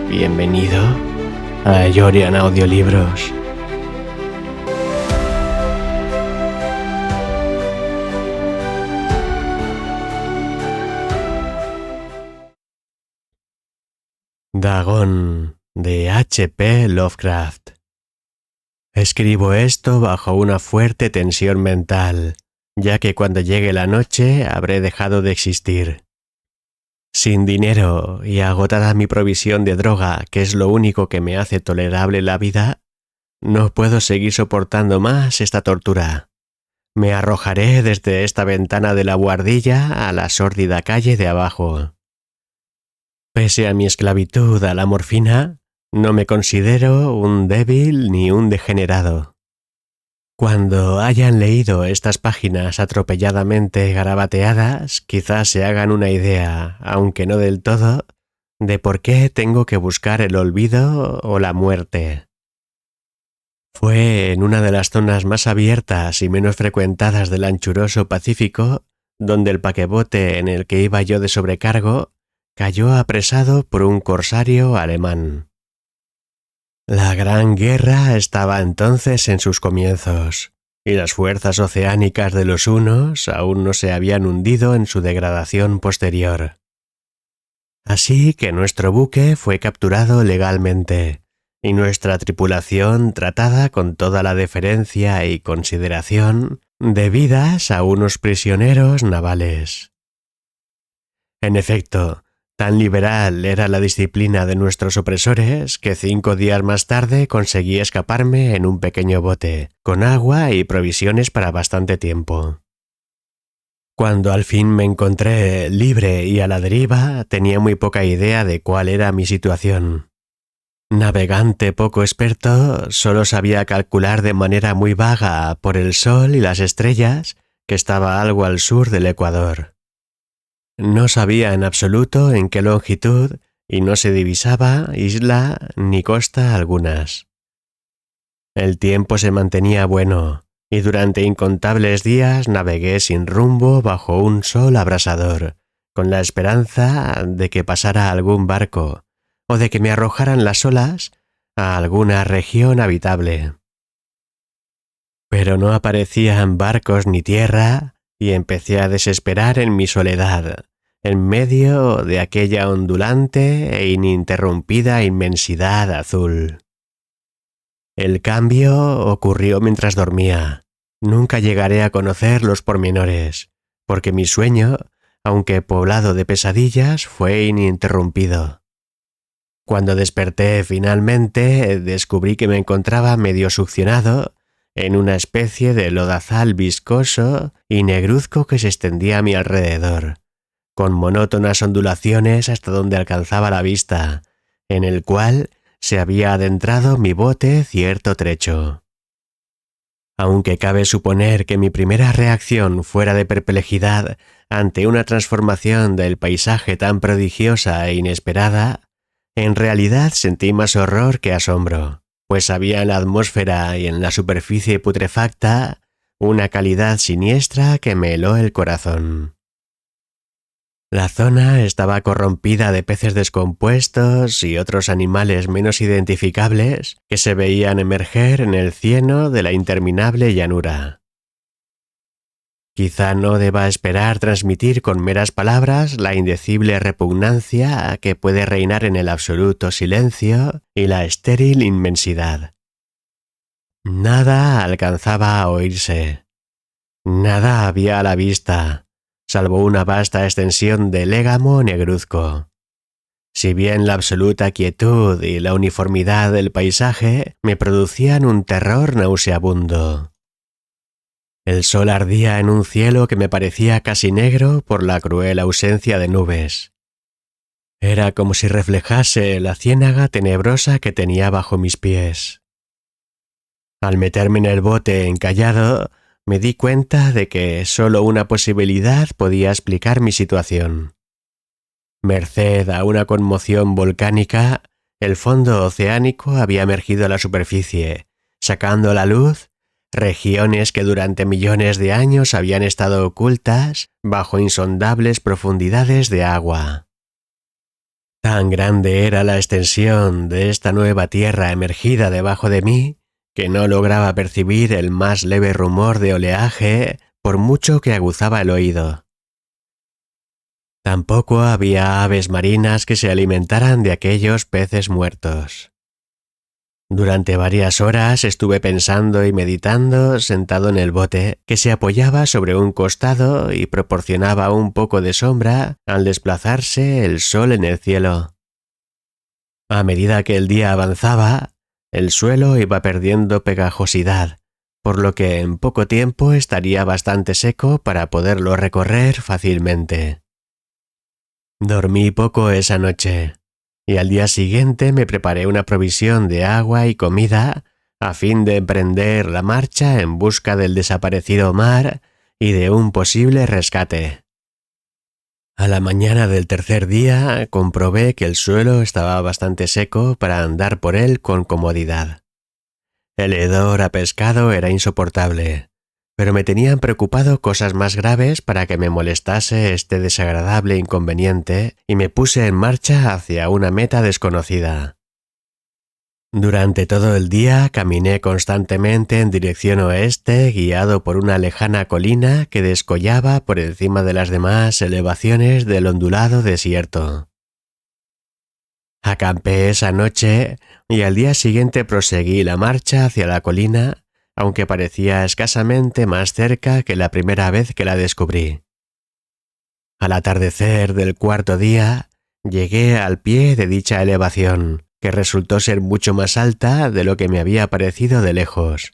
Bienvenido a Yorian Audiolibros. Dagon, de H.P. Lovecraft. Escribo esto bajo una fuerte tensión mental, ya que cuando llegue la noche habré dejado de existir. Sin dinero y agotada mi provisión de droga, que es lo único que me hace tolerable la vida, no puedo seguir soportando más esta tortura. Me arrojaré desde esta ventana de la buhardilla a la sórdida calle de abajo. Pese a mi esclavitud a la morfina, no me considero un débil ni un degenerado. Cuando hayan leído estas páginas atropelladamente garabateadas, quizás se hagan una idea, aunque no del todo, de por qué tengo que buscar el olvido o la muerte. Fue en una de las zonas más abiertas y menos frecuentadas del anchuroso Pacífico, donde el paquebote en el que iba yo de sobrecargo cayó apresado por un corsario alemán. La Gran Guerra estaba entonces en sus comienzos, y las fuerzas oceánicas de los hunos aún no se habían hundido en su degradación posterior. Así que nuestro buque fue capturado legalmente, y nuestra tripulación tratada con toda la deferencia y consideración debidas a unos prisioneros navales. En efecto, tan liberal era la disciplina de nuestros opresores que 5 días más tarde conseguí escaparme en un pequeño bote, con agua y provisiones para bastante tiempo. Cuando al fin me encontré libre y a la deriva, tenía muy poca idea de cuál era mi situación. Navegante poco experto, solo sabía calcular de manera muy vaga por el sol y las estrellas que estaba algo al sur del Ecuador. No sabía en absoluto en qué longitud y no se divisaba isla ni costa algunas. El tiempo se mantenía bueno y durante incontables días navegué sin rumbo bajo un sol abrasador, con la esperanza de que pasara algún barco o de que me arrojaran las olas a alguna región habitable. Pero no aparecían barcos ni tierra y empecé a desesperar en mi soledad, en medio de aquella ondulante e ininterrumpida inmensidad azul. El cambio ocurrió mientras dormía. Nunca llegaré a conocer los pormenores, porque mi sueño, aunque poblado de pesadillas, fue ininterrumpido. Cuando desperté finalmente, descubrí que me encontraba medio succionado en una especie de lodazal viscoso y negruzco que se extendía a mi alrededor, con monótonas ondulaciones hasta donde alcanzaba la vista, en el cual se había adentrado mi bote cierto trecho. Aunque cabe suponer que mi primera reacción fuera de perplejidad ante una transformación del paisaje tan prodigiosa e inesperada, en realidad sentí más horror que asombro, pues había en la atmósfera y en la superficie putrefacta una calidad siniestra que me heló el corazón. La zona estaba corrompida de peces descompuestos y otros animales menos identificables que se veían emerger en el cieno de la interminable llanura. Quizá no deba esperar transmitir con meras palabras la indecible repugnancia que puede reinar en el absoluto silencio y la estéril inmensidad. Nada alcanzaba a oírse. Nada había a la vista, salvo una vasta extensión de légamo negruzco. Si bien la absoluta quietud y la uniformidad del paisaje me producían un terror nauseabundo. El sol ardía en un cielo que me parecía casi negro por la cruel ausencia de nubes. Era como si reflejase la ciénaga tenebrosa que tenía bajo mis pies. Al meterme en el bote encallado, me di cuenta de que solo una posibilidad podía explicar mi situación. Merced a una conmoción volcánica, el fondo oceánico había emergido a la superficie, sacando a la luz regiones que durante millones de años habían estado ocultas bajo insondables profundidades de agua. Tan grande era la extensión de esta nueva tierra emergida debajo de mí que no lograba percibir el más leve rumor de oleaje por mucho que aguzaba el oído. Tampoco había aves marinas que se alimentaran de aquellos peces muertos. Durante varias horas estuve pensando y meditando sentado en el bote, que se apoyaba sobre un costado y proporcionaba un poco de sombra al desplazarse el sol en el cielo. A medida que el día avanzaba, el suelo iba perdiendo pegajosidad, por lo que en poco tiempo estaría bastante seco para poderlo recorrer fácilmente. Dormí poco esa noche, y al día siguiente me preparé una provisión de agua y comida a fin de emprender la marcha en busca del desaparecido mar y de un posible rescate. A la mañana del tercer día comprobé que el suelo estaba bastante seco para andar por él con comodidad. El hedor a pescado era insoportable, pero me tenían preocupado cosas más graves para que me molestase este desagradable inconveniente y me puse en marcha hacia una meta desconocida. Durante todo el día caminé constantemente en dirección oeste, guiado por una lejana colina que descollaba por encima de las demás elevaciones del ondulado desierto. Acampé esa noche y al día siguiente proseguí la marcha hacia la colina, aunque parecía escasamente más cerca que la primera vez que la descubrí. Al atardecer del cuarto día, llegué al pie de dicha elevación, que resultó ser mucho más alta de lo que me había parecido de lejos.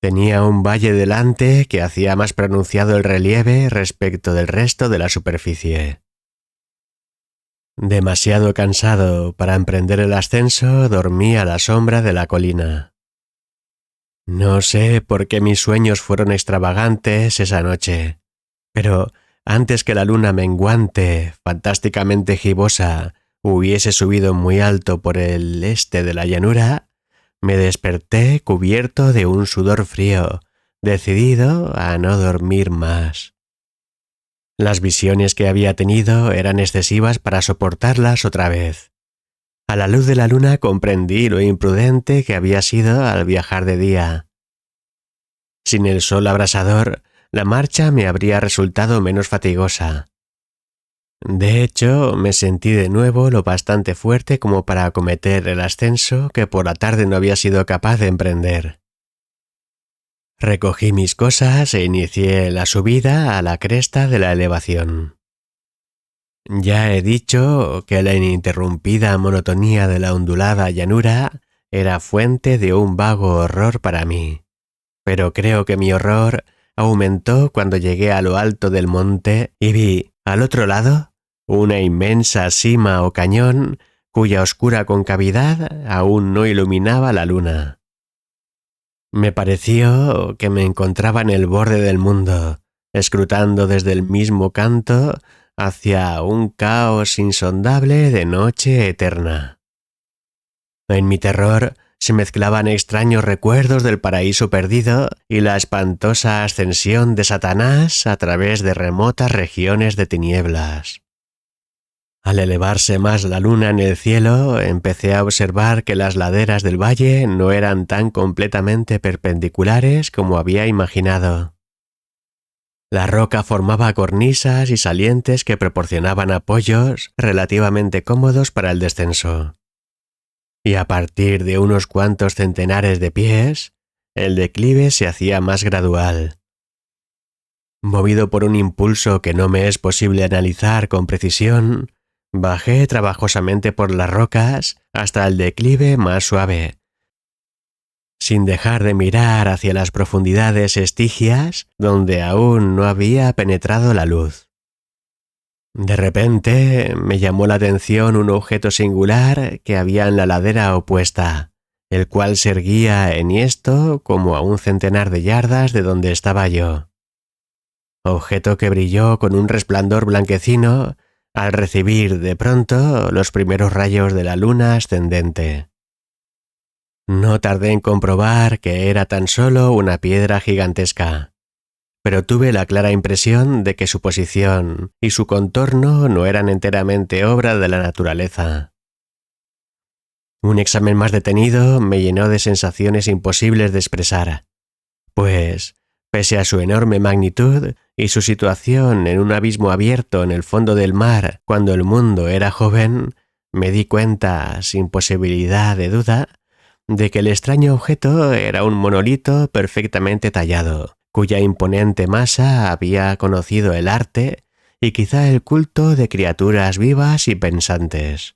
Tenía un valle delante que hacía más pronunciado el relieve respecto del resto de la superficie. Demasiado cansado para emprender el ascenso, dormí a la sombra de la colina. No sé por qué mis sueños fueron extravagantes esa noche, pero antes que la luna menguante, fantásticamente gibosa, hubiese subido muy alto por el este de la llanura, me desperté cubierto de un sudor frío, decidido a no dormir más. Las visiones que había tenido eran excesivas para soportarlas otra vez. A la luz de la luna comprendí lo imprudente que había sido al viajar de día. Sin el sol abrasador, la marcha me habría resultado menos fatigosa. De hecho, me sentí de nuevo lo bastante fuerte como para acometer el ascenso que por la tarde no había sido capaz de emprender. Recogí mis cosas e inicié la subida a la cresta de la elevación. Ya he dicho que la ininterrumpida monotonía de la ondulada llanura era fuente de un vago horror para mí, pero creo que mi horror aumentó cuando llegué a lo alto del monte y vi, al otro lado, una inmensa sima o cañón cuya oscura concavidad aún no iluminaba la luna. Me pareció que me encontraba en el borde del mundo, escrutando desde el mismo canto hacia un caos insondable de noche eterna. En mi terror se mezclaban extraños recuerdos del paraíso perdido y la espantosa ascensión de Satanás a través de remotas regiones de tinieblas. Al elevarse más la luna en el cielo, empecé a observar que las laderas del valle no eran tan completamente perpendiculares como había imaginado. La roca formaba cornisas y salientes que proporcionaban apoyos relativamente cómodos para el descenso. Y a partir de unos cuantos centenares de pies, el declive se hacía más gradual. Movido por un impulso que no me es posible analizar con precisión, bajé trabajosamente por las rocas hasta el declive más suave, sin dejar de mirar hacia las profundidades estigias donde aún no había penetrado la luz. De repente me llamó la atención un objeto singular que había en la ladera opuesta, el cual se erguía enhiesto como a un centenar de yardas de donde estaba yo. Objeto que brilló con un resplandor blanquecino al recibir de pronto los primeros rayos de la luna ascendente. No tardé en comprobar que era tan solo una piedra gigantesca. pero tuve la clara impresión de que su posición y su contorno no eran enteramente obra de la naturaleza. Un examen más detenido me llenó de sensaciones imposibles de expresar, pues, pese a su enorme magnitud y su situación en un abismo abierto en el fondo del mar cuando el mundo era joven, me di cuenta, sin posibilidad de duda, de que el extraño objeto era un monolito perfectamente tallado, cuya imponente masa había conocido el arte y quizá el culto de criaturas vivas y pensantes.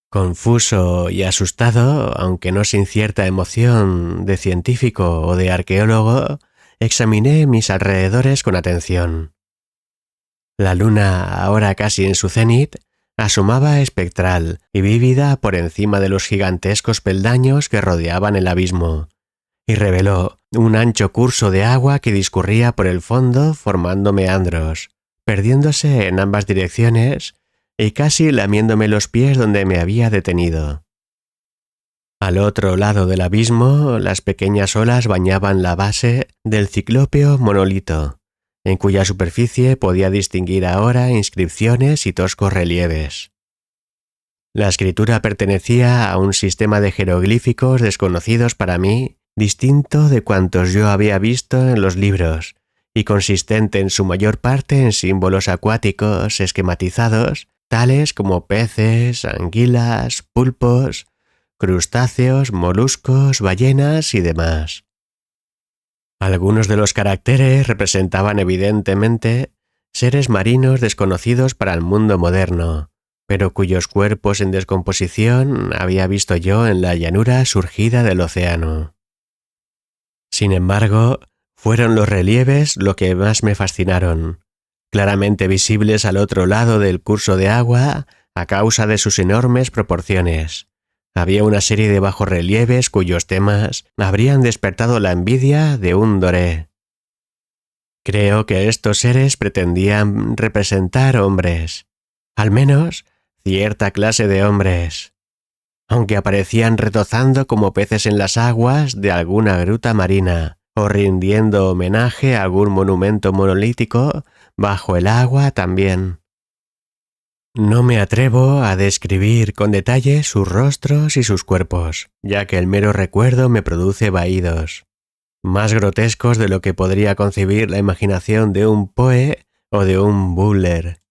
Confuso y asustado, aunque no sin cierta emoción de científico o de arqueólogo, examiné mis alrededores con atención. La luna, ahora casi en su cenit, asomaba espectral y vívida por encima de los gigantescos peldaños que rodeaban el abismo, y reveló un ancho curso de agua que discurría por el fondo formando meandros, perdiéndose en ambas direcciones y casi lamiéndome los pies donde me había detenido. Al otro lado del abismo, las pequeñas olas bañaban la base del ciclópeo monolito, en cuya superficie podía distinguir ahora inscripciones y toscos relieves. La escritura pertenecía a un sistema de jeroglíficos desconocidos para mí, distinto de cuantos yo había visto en los libros, y consistente en su mayor parte en símbolos acuáticos esquematizados, tales como peces, anguilas, pulpos, crustáceos, moluscos, ballenas y demás. Algunos de los caracteres representaban evidentemente seres marinos desconocidos para el mundo moderno, pero cuyos cuerpos en descomposición había visto yo en la llanura surgida del océano. Sin embargo, fueron los relieves lo que más me fascinaron, claramente visibles al otro lado del curso de agua a causa de sus enormes proporciones. Había una serie de bajorrelieves cuyos temas habrían despertado la envidia de un doré. Creo que estos seres pretendían representar hombres, al menos cierta clase de hombres, aunque aparecían retozando como peces en las aguas de alguna gruta marina, o rindiendo homenaje a algún monumento monolítico bajo el agua también. No me atrevo a describir con detalle sus rostros y sus cuerpos, ya que el mero recuerdo me produce vaídos, más grotescos de lo que podría concebir la imaginación de un Poe o de un Buller.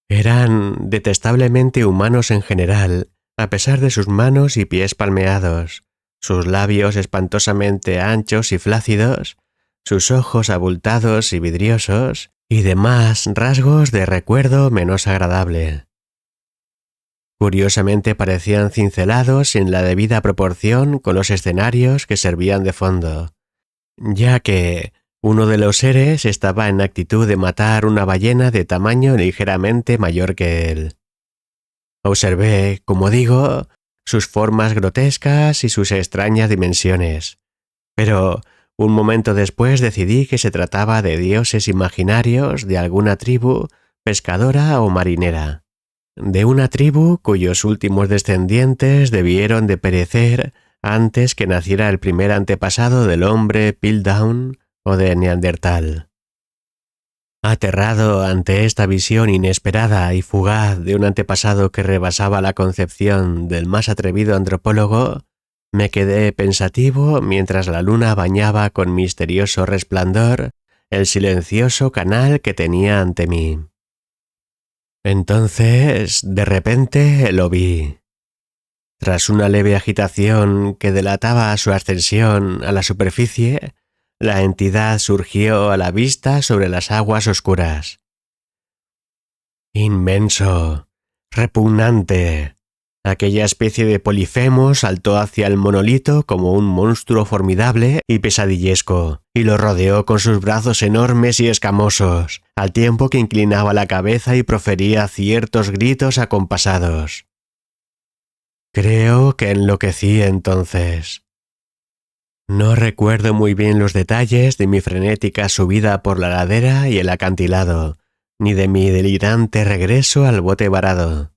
Eran detestablemente humanos en general, a pesar de sus manos y pies palmeados, sus labios espantosamente anchos y flácidos, sus ojos abultados y vidriosos, y demás rasgos de recuerdo menos agradable. Curiosamente parecían cincelados en la debida proporción con los escenarios que servían de fondo, ya que uno de los seres estaba en actitud de matar una ballena de tamaño ligeramente mayor que él. Observé, como digo, sus formas grotescas y sus extrañas dimensiones, pero un momento después decidí que se trataba de dioses imaginarios de alguna tribu pescadora o marinera, de una tribu cuyos últimos descendientes debieron de perecer antes que naciera el primer antepasado del hombre Piltdown o de Neandertal. Aterrado ante esta visión inesperada y fugaz de un antepasado que rebasaba la concepción del más atrevido antropólogo, me quedé pensativo mientras la luna bañaba con misterioso resplandor el silencioso canal que tenía ante mí. Entonces, de repente, lo vi. Tras una leve agitación que delataba su ascensión a la superficie, la entidad surgió a la vista sobre las aguas oscuras. Inmenso, repugnante. Aquella especie de Polifemo saltó hacia el monolito como un monstruo formidable y pesadillesco, y lo rodeó con sus brazos enormes y escamosos, al tiempo que inclinaba la cabeza y profería ciertos gritos acompasados. Creo que enloquecí entonces. No recuerdo muy bien los detalles de mi frenética subida por la ladera y el acantilado, ni de mi delirante regreso al bote varado.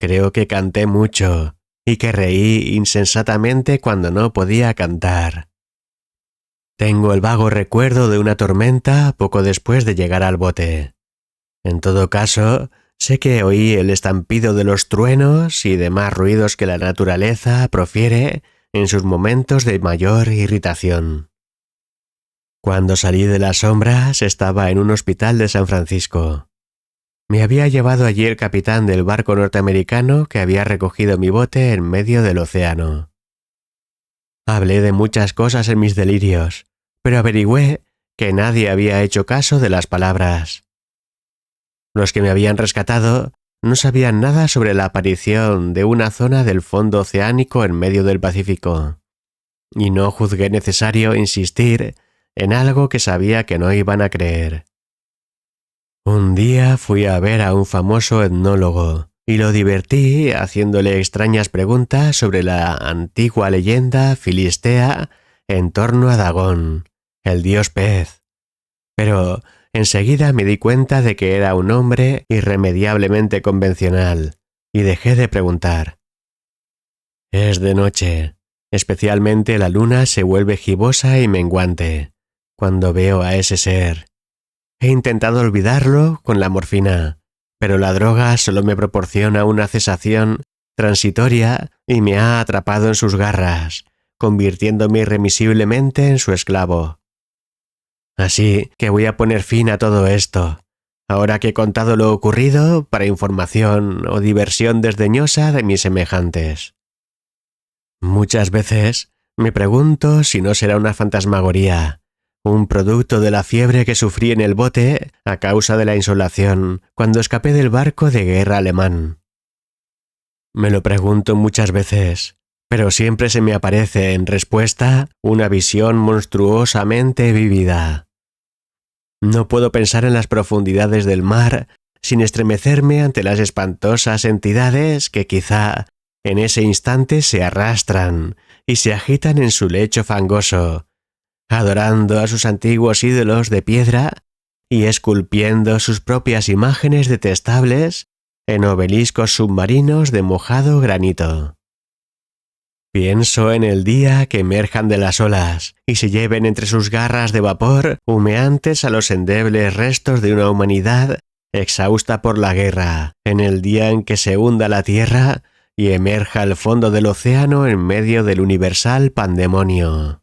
Creo que canté mucho y que reí insensatamente cuando no podía cantar. Tengo el vago recuerdo de una tormenta poco después de llegar al bote. En todo caso, sé que oí el estampido de los truenos y demás ruidos que la naturaleza profiere en sus momentos de mayor irritación. Cuando salí de las sombras estaba en un hospital de San Francisco. Me había llevado allí el capitán del barco norteamericano que había recogido mi bote en medio del océano. Hablé de muchas cosas en mis delirios, pero averigüé que nadie había hecho caso de las palabras. Los que me habían rescatado no sabían nada sobre la aparición de una zona del fondo oceánico en medio del Pacífico, y no juzgué necesario insistir en algo que sabía que no iban a creer. Un día fui a ver a un famoso etnólogo y lo divertí haciéndole extrañas preguntas sobre la antigua leyenda filistea en torno a Dagón, el dios pez. Pero enseguida me di cuenta de que era un hombre irremediablemente convencional y dejé de preguntar. Es de noche, especialmente la luna se vuelve gibosa y menguante cuando veo a ese ser. He intentado olvidarlo con la morfina, pero la droga solo me proporciona una cesación transitoria y me ha atrapado en sus garras, convirtiéndome irremisiblemente en su esclavo. Así que voy a poner fin a todo esto, ahora que he contado lo ocurrido para información o diversión desdeñosa de mis semejantes. Muchas veces me pregunto si no será una fantasmagoría, un producto de la fiebre que sufrí en el bote a causa de la insolación cuando escapé del barco de guerra alemán. Me lo pregunto muchas veces, pero siempre se me aparece en respuesta una visión monstruosamente vívida. No puedo pensar en las profundidades del mar sin estremecerme ante las espantosas entidades que quizá en ese instante se arrastran y se agitan en su lecho fangoso, adorando a sus antiguos ídolos de piedra y esculpiendo sus propias imágenes detestables en obeliscos submarinos de mojado granito. Pienso en el día que emerjan de las olas y se lleven entre sus garras de vapor humeantes a los endebles restos de una humanidad exhausta por la guerra, en el día en que se hunda la tierra y emerja al fondo del océano en medio del universal pandemonio.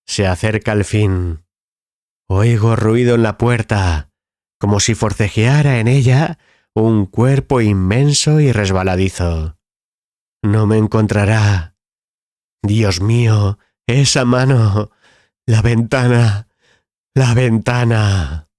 Se acerca el fin. Oigo ruido en la puerta, como si forcejeara en ella un cuerpo inmenso y resbaladizo. No me encontrará. Dios mío, esa mano. La ventana. La ventana.